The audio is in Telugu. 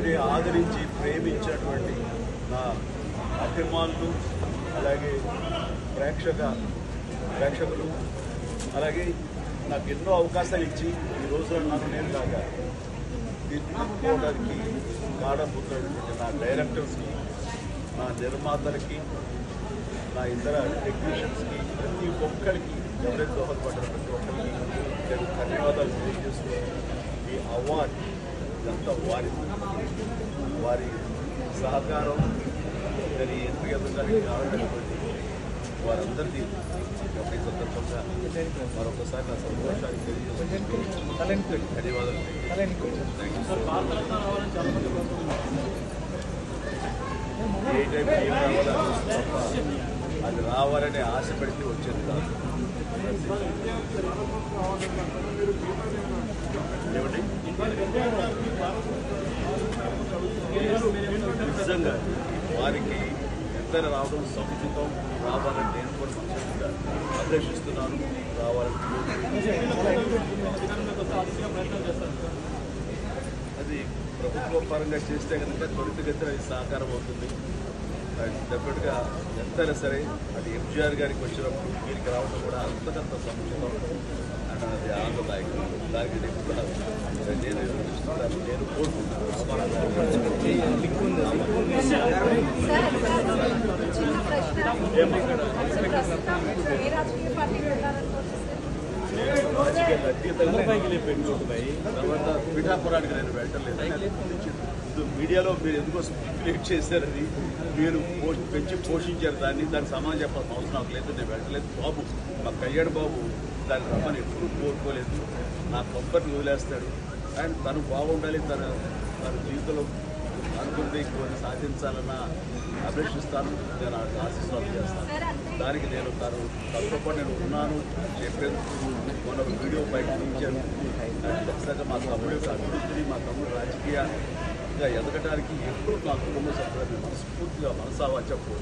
నన్ను ఆదరించి ప్రేమించినటువంటి నా అభిమానులు, అలాగే ప్రేక్షకులు, అలాగే నాకు ఎన్నో అవకాశాలు ఇచ్చి ఈ రోజున నన్ను నేను లాగా తీర్చుకోవడానికి కారణమవుతున్నటువంటి నా డైరెక్టర్స్కి, నా నిర్మాతలకి, నా ఇతర టెక్నీషియన్స్కి, ప్రతి ఒక్కరికి ఎవరైతే దోహదపడ్డారో ప్రతి ఒక్కరికి నేను ధన్యవాదాలు తెలియజేస్తూ ఈ అవార్డు ఇదంతా వారి సహకారం దాని ఎంపిక కావాలన్నటువంటి వారందరినీ ఈ సందర్భంగా మరొకసారి నా సంతోషాన్ని తెలియజేస్తూ ధన్యవాదాలు. ఏ టైం ఏం రావాలని తప్ప అది రావాలనే ఆశ పెడితే వచ్చేది కాదు. ఏమండి నిజంగా వారికి ఎంతైనా రావడం సముచితం, రావాలని నేను కూడా మనస్ఫూర్తిగా అభిలషిస్తున్నాను. రావాలని అది ప్రభుత్వ పరంగా చేస్తే కనుక త్వరితగతిన అది సహకారం అవుతుంది. డెఫినెట్గా ఎంతైనా సరే అది ఎంజీఆర్ గారికి వచ్చినప్పుడు వీరికి రావడం కూడా అంతకంత సముచితం అండ్ అది ఆనందదాయకం. దానికి నేను కూడా నేను కోరుకుంటున్నాను. రాజకీయాలు అతీతంగా తర్వాత పిఠాపురానికి నేను వెళ్ళలేదు. మీడియాలో మీరు ఎందుకో స్పెక్యులేట్ చేశారని మీరు పెంచి పోషించారు దానికి సమాధానం చెప్పాల్సిన అవసరం నాకు లేదు. నేను వెళ్ళలేదు. బాబు మా కళ్యాణ్ బాబు దాన్ని రమ్మని ఎప్పుడూ కోరుకోలేదు. నా కొబ్బరిని వదిలేస్తాడు అండ్ తను బాగుండాలి, తన జీవితంలో అనుకుంటే కొన్ని సాధించాలన్న అభిలషిస్తాను. నేను ఆశీస్సులు చేస్తాను. దానికి నేను తప్పకుండా నేను ఉన్నాను చెప్పేందుకు మన వీడియో బయట ఇచ్చాను. ఖచ్చితంగా మా తమ్ముడు యొక్క అభివృద్ధిని, మా తమ్ముడు రాజకీయంగా ఎదగడానికి ఎప్పుడు నా కుటుంబ సభ్యులను మనస్ఫూర్తిగా మనసావా చెప్పు.